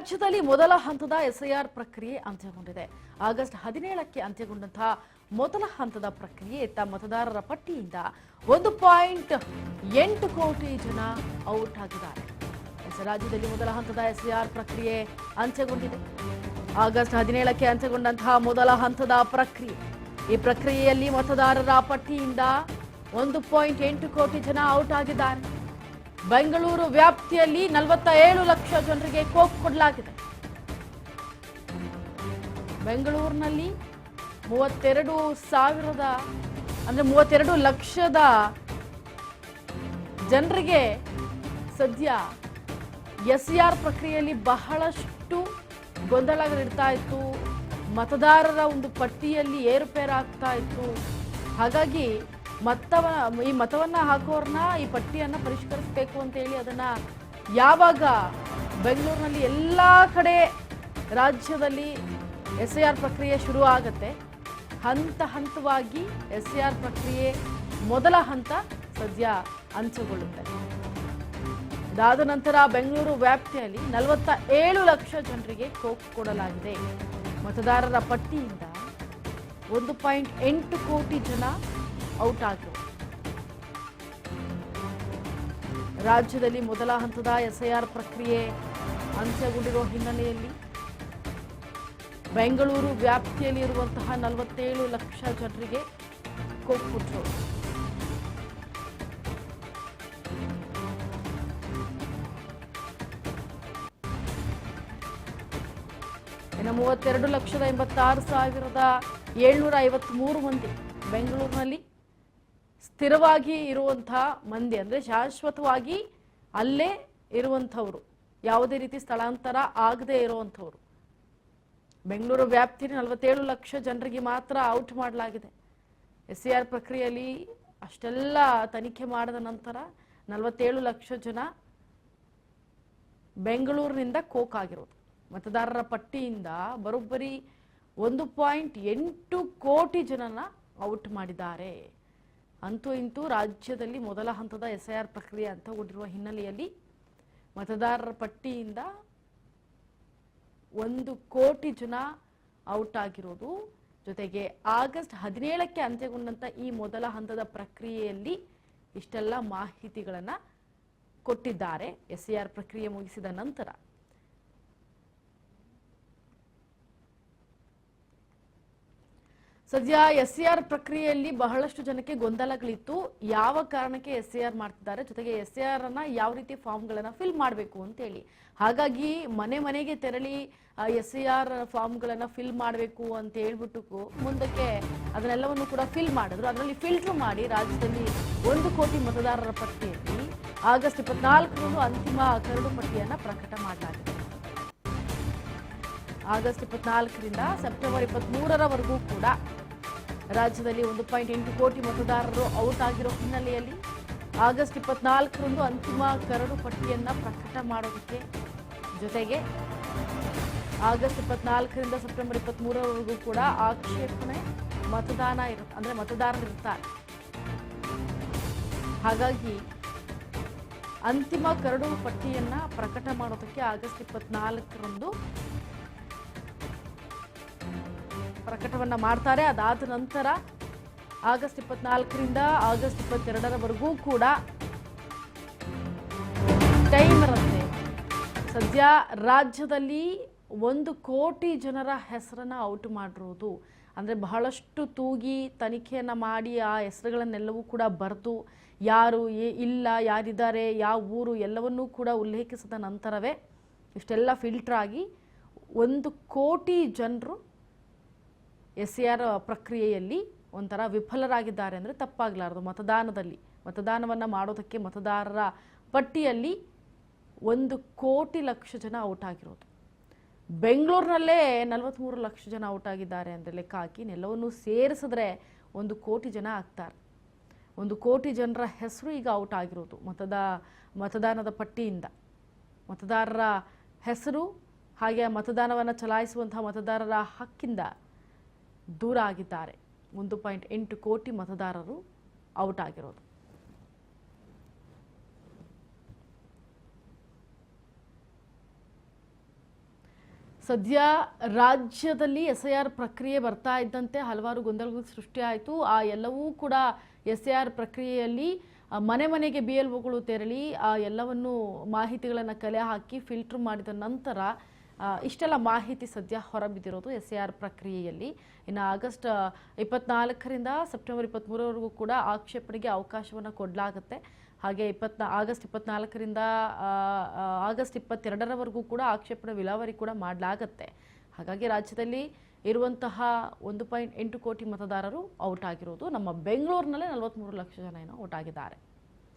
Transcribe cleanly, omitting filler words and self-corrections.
ರಾಜ್ಯದಲ್ಲಿ ಮೊದಲ ಹಂತದ ಎಸ್ಐಆರ್ ಪ್ರಕ್ರಿಯೆ ಅಂತ್ಯಗೊಂಡಿದೆ. ಆಗಸ್ಟ್ 17ಕ್ಕೆ ಅಂತ್ಯಗೊಂಡಂತಹ ಮೊದಲ ಹಂತದ ಪ್ರಕ್ರಿಯೆ ಇತ್ತ ಮತದಾರರ ಪಟ್ಟಿಯಿಂದ 1.8 ಕೋಟಿ ಜನ ಔಟ್ ಆಗಿದ್ದಾರೆ. ರಾಜ್ಯದಲ್ಲಿ ಮೊದಲ ಹಂತದ ಎಸ್ಐಆರ್ ಪ್ರಕ್ರಿಯೆ ಅಂತ್ಯಗೊಂಡಿದೆ. ಆಗಸ್ಟ್ 17ಕ್ಕೆ ಅಂತ್ಯಗೊಂಡಂತಹ ಮೊದಲ ಹಂತದ ಪ್ರಕ್ರಿಯೆ. ಈ ಪ್ರಕ್ರಿಯೆಯಲ್ಲಿ ಮತದಾರರ ಪಟ್ಟಿಯಿಂದ 1.8 ಕೋಟಿ ಜನ ಔಟ್ ಆಗಿದ್ದಾರೆ. ಬೆಂಗಳೂರು ವ್ಯಾಪ್ತಿಯಲ್ಲಿ 47 ಲಕ್ಷ ಜನರಿಗೆ ಕೋಕ್ ಕೊಡಲಾಗಿದೆ. ಬೆಂಗಳೂರಿನಲ್ಲಿ 32 ಲಕ್ಷದ ಜನರಿಗೆ ಸದ್ಯ ಎಸ್ಐಆರ್ ಪ್ರಕ್ರಿಯೆಯಲ್ಲಿ ಬಹಳಷ್ಟು ಗೊಂದಲಗಳಿರ್ತಾ ಇತ್ತು. ಮತದಾರರ ಒಂದು ಪಟ್ಟಿಯಲ್ಲಿ ಏರುಪೇರಾಗ್ತಾ ಇತ್ತು. ಹಾಗಾಗಿ ಈ ಮತವನ್ನ ಹಾಕೋರ್ನ ಈ ಪಟ್ಟಿಯನ್ನ ಪರಿಷ್ಕರಿಸಬೇಕು ಅಂತ ಹೇಳಿ ಅದನ್ನ ಯಾವಾಗ ಬೆಂಗಳೂರಿನಲ್ಲಿ ಎಲ್ಲಾ ಕಡೆ ರಾಜ್ಯದಲ್ಲಿ ಎಸ್ಐಆರ್ ಪ್ರಕ್ರಿಯೆ ಶುರು ಆಗುತ್ತೆ, ಹಂತ ಹಂತವಾಗಿ ಎಸ್ಐಆರ್ ಪ್ರಕ್ರಿಯೆ ಮೊದಲ ಹಂತ ಸದ್ಯ ಅಂತ್ಯಗೊಳ್ಳುತ್ತೆ. ಇದಾದ ನಂತರ ಬೆಂಗಳೂರು ವ್ಯಾಪ್ತಿಯಲ್ಲಿ 47 ಲಕ್ಷ ಜನರಿಗೆ ಕೋಕ್ ಕೊಡಲಾಗಿದೆ. ಮತದಾರರ ಪಟ್ಟಿಯಿಂದ 1.8 ಕೋಟಿ ಜನ ಔಟ್ ಆಗಿವೆ. ರಾಜ್ಯದಲ್ಲಿ ಮೊದಲ ಹಂತದ ಎಸ್ಐಆರ್ ಪ್ರಕ್ರಿಯೆ ಅಂತ್ಯಗೊಂಡಿರುವ ಹಿನ್ನೆಲೆಯಲ್ಲಿ ಬೆಂಗಳೂರು ವ್ಯಾಪ್ತಿಯಲ್ಲಿ ಇರುವಂತಹ 47 ಲಕ್ಷ ಜನರಿಗೆ ಕೋಕ್ ಕೊಟ್ಟರು. ಇನ್ನು 32,86,753 ಮಂದಿ ಬೆಂಗಳೂರಿನಲ್ಲಿ ಸ್ಥಿರವಾಗಿ ಇರುವಂತಹ ಮಂದಿ, ಅಂದ್ರೆ ಶಾಶ್ವತವಾಗಿ ಅಲ್ಲೇ ಇರುವಂಥವ್ರು, ಯಾವುದೇ ರೀತಿ ಸ್ಥಳಾಂತರ ಆಗದೆ ಇರುವಂಥವ್ರು. ಬೆಂಗಳೂರು ವ್ಯಾಪ್ತಿಯಲ್ಲಿ 47 ಲಕ್ಷ ಜನರಿಗೆ ಮಾತ್ರ ಔಟ್ ಮಾಡಲಾಗಿದೆ. ಎಸ್ಐಆರ್ ಪ್ರಕ್ರಿಯೆಯಲ್ಲಿ ಅಷ್ಟೆಲ್ಲ ತನಿಖೆ ಮಾಡಿದ ನಂತರ 47 ಲಕ್ಷ ಜನ ಬೆಂಗಳೂರಿನಿಂದ ಕೋಕ್ ಆಗಿರೋದು. ಮತದಾರರ ಪಟ್ಟಿಯಿಂದ ಬರೋಬ್ಬರಿ 1.8 ಕೋಟಿ ಜನನ ಔಟ್ ಮಾಡಿದ್ದಾರೆ. ಅಂತೂ ಇಂತೂ ರಾಜ್ಯದಲ್ಲಿ ಮೊದಲ ಹಂತದ ಎಸ್ಐಆರ್ ಪ್ರಕ್ರಿಯೆ ಅಂತ್ಯಗೊಂಡಿರುವ ಹಿನ್ನೆಲೆಯಲ್ಲಿ ಮತದಾರರ ಪಟ್ಟಿಯಿಂದ 1 ಕೋಟಿ ಜನ ಔಟ್ ಆಗಿರೋದು. ಜೊತೆಗೆ ಆಗಸ್ಟ್ 17ಕ್ಕೆ ಅಂತ್ಯಗೊಂಡಂತ ಈ ಮೊದಲ ಹಂತದ ಪ್ರಕ್ರಿಯೆಯಲ್ಲಿ ಇಷ್ಟೆಲ್ಲ ಮಾಹಿತಿಗಳನ್ನ ಕೊಟ್ಟಿದ್ದಾರೆ. ಎಸ್ಐಆರ್ ಪ್ರಕ್ರಿಯೆ ಮುಗಿಸಿದ ನಂತರ ಸದ್ಯ ಎಸ್ಐಆರ್ ಪ್ರಕ್ರಿಯೆಯಲ್ಲಿ ಬಹಳಷ್ಟು ಜನಕ್ಕೆ ಗೊಂದಲಗಳಿತ್ತು. ಯಾವ ಕಾರಣಕ್ಕೆ ಎಸ್ಐಆರ್ ಮಾಡ್ತಿದ್ದಾರೆ, ಜೊತೆಗೆ ಎಸ್ಐಆರ್ ಅನ್ನ ಯಾವ ರೀತಿ ಫಾರ್ಮ್ಗಳನ್ನ ಫಿಲ್ ಮಾಡಬೇಕು ಅಂತ ಹೇಳಿ. ಹಾಗಾಗಿ ಮನೆ ಮನೆಗೆ ತೆರಳಿ ಎಸ್ಐಆರ್ ಫಾರ್ಮ್ಗಳನ್ನ ಫಿಲ್ ಮಾಡಬೇಕು ಅಂತ ಹೇಳ್ಬಿಟ್ಟು ಮುಂದಕ್ಕೆ ಅದನ್ನೆಲ್ಲವನ್ನು ಕೂಡ ಫಿಲ್ ಮಾಡಿದ್ರು. ಅದರಲ್ಲಿ ಫಿಲ್ಟರ್ ಮಾಡಿ ರಾಜ್ಯದಲ್ಲಿ 1 ಕೋಟಿ ಮತದಾರರ ಪಟ್ಟಿಯಲ್ಲಿ ಆಗಸ್ಟ್ 24ರಂದು ಅಂತಿಮ ಕರಡು ಪಟ್ಟಿಯನ್ನ ಪ್ರಕಟ ಮಾಡಲಾಗಿದೆ. ಆಗಸ್ಟ್ 24ರಿಂದ ಸೆಪ್ಟೆಂಬರ್ 23ರವರೆಗೂ ಕೂಡ ರಾಜ್ಯದಲ್ಲಿ 1.8 ಕೋಟಿ ಮತದಾರರು ಔಟ್ ಆಗಿರೋ ಹಿನ್ನೆಲೆಯಲ್ಲಿ ಆಗಸ್ಟ್ 24ರಂದು ಅಂತಿಮ ಕರಡು ಪಟ್ಟಿಯನ್ನ ಪ್ರಕಟ ಮಾಡೋದಕ್ಕೆ, ಜೊತೆಗೆ ಆಗಸ್ಟ್ 24ರಿಂದ ಸೆಪ್ಟೆಂಬರ್ 23ರವರೆಗೂ ಕೂಡ ಆಕ್ಷೇಪಣೆ ಮತದಾನ ಅಂದ್ರೆ ಮತದಾರರಿರ್ತಾರೆ. ಹಾಗಾಗಿ ಅಂತಿಮ ಕರಡು ಪಟ್ಟಿಯನ್ನ ಪ್ರಕಟ ಮಾಡೋದಕ್ಕೆ ಆಗಸ್ಟ್ 24ರಂದು ಪ್ರಕಟವನ್ನ ಮಾಡ್ತಾರೆ. ಅದಾದ ನಂತರ ಆಗಸ್ಟ್ 24ರಿಂದ ಆಗಸ್ಟ್ 22ರವರೆಗೂ ಕೂಡ ಟೈಮ್ ಇರುತ್ತೆ. ಸದ್ಯ ರಾಜ್ಯದಲ್ಲಿ 1 ಕೋಟಿ ಜನರ ಹೆಸರನ್ನ ಔಟ್ ಮಾಡಿರೋದು, ಅಂದ್ರೆ ಬಹಳಷ್ಟು ತೂಗಿ ತನಿಖೆಯನ್ನ ಮಾಡಿ ಆ ಹೆಸರುಗಳನ್ನೆಲ್ಲವೂ ಕೂಡ ಬರೆದು ಯಾರು ಇಲ್ಲ, ಯಾರಿದ್ದಾರೆ, ಯಾವ ಊರು ಎಲ್ಲವನ್ನೂ ಕೂಡ ಉಲ್ಲೇಖಿಸಿದ ನಂತರವೇ ಇಷ್ಟೆಲ್ಲ ಫಿಲ್ಟರ್ ಆಗಿ 1 ಕೋಟಿ ಜನರು ಎಸ್ಐಆರ್ ಪ್ರಕ್ರಿಯೆಯಲ್ಲಿ ಒಂಥರ ವಿಫಲರಾಗಿದ್ದಾರೆ ಅಂದರೆ ತಪ್ಪಾಗಲಾರದು. ಮತದಾನವನ್ನ ಮಾಡೋದಕ್ಕೆ ಮತದಾರರ ಪಟ್ಟಿಯಲ್ಲಿ 1 ಕೋಟಿ ಲಕ್ಷ ಜನ ಔಟ್ ಆಗಿರೋದು. ಬೆಂಗಳೂರಿನಲ್ಲೇ 43 ಲಕ್ಷ ಜನ ಔಟ್ ಆಗಿದ್ದಾರೆ ಅಂದರೆ ಲೆಕ್ಕ ಹಾಕಿ ಎಲ್ಲವನ್ನೂ ಸೇರಿಸಿದ್ರೆ 1 ಕೋಟಿ ಜನ ಆಗ್ತಾರೆ. 1 ಕೋಟಿ ಜನರ ಹೆಸರು ಈಗ ಔಟ್ ಆಗಿರೋದು ಮತದಾನದ ಪಟ್ಟಿಯಿಂದ. ಮತದಾರರ ಹೆಸರು ಹಾಗೆ ಮತದಾನವನ್ನು ಚಲಾಯಿಸುವಂತಹ ಮತದಾರರ ಹಕ್ಕಿಂದ ದೂರ ಆಗಿದ್ದಾರೆ. 1.8 ಕೋಟಿ ಮತದಾರರು ಔಟ್ ಆಗಿರೋದು. ಸದ್ಯ ರಾಜ್ಯದಲ್ಲಿ SIR ಪ್ರಕ್ರಿಯೆ ಬರ್ತಾ ಇದ್ದಂತೆ ಹಲವಾರು ಗೊಂದಲಗಳು ಸೃಷ್ಟಿಯಾಯಿತು. ಆ ಎಲ್ಲವೂ ಕೂಡ SIR ಪ್ರಕ್ರಿಯೆಯಲ್ಲಿ ಮನೆ ಮನೆಗೆ BLOಗಳು ತೆರಳಿ ಆ ಎಲ್ಲವನ್ನು ಮಾಹಿತಿಗಳನ್ನು ಕಲೆ ಹಾಕಿ ಫಿಲ್ಟರ್ ಮಾಡಿದ ನಂತರ ಇಷ್ಟೆಲ್ಲ ಮಾಹಿತಿ ಸದ್ಯ ಹೊರಬಿದ್ದಿರೋದು SIR ಪ್ರಕ್ರಿಯೆಯಲ್ಲಿ. ಇನ್ನು ಆಗಸ್ಟ್ 24ರಿಂದ ಸೆಪ್ಟೆಂಬರ್ 23ರವರೆಗೂ ಕೂಡ ಆಕ್ಷೇಪಣೆಗೆ ಅವಕಾಶವನ್ನು ಕೊಡಲಾಗುತ್ತೆ. ಹಾಗೆ ಆಗಸ್ಟ್ 24ರಿಂದ ಆಗಸ್ಟ್ 22ರವರೆಗೂ ಕೂಡ ಆಕ್ಷೇಪಣೆ ವಿಲೇವಾರಿ ಕೂಡ ಮಾಡಲಾಗುತ್ತೆ. ಹಾಗಾಗಿ ರಾಜ್ಯದಲ್ಲಿ ಇರುವಂತಹ 1.8 ಕೋಟಿ ಮತದಾರರು ಔಟ್ ಆಗಿರೋದು. ನಮ್ಮ ಬೆಂಗಳೂರಿನಲ್ಲೇ 43 ಲಕ್ಷ ಜನ ಏನೋ ಔಟ್ ಆಗಿದ್ದಾರೆ.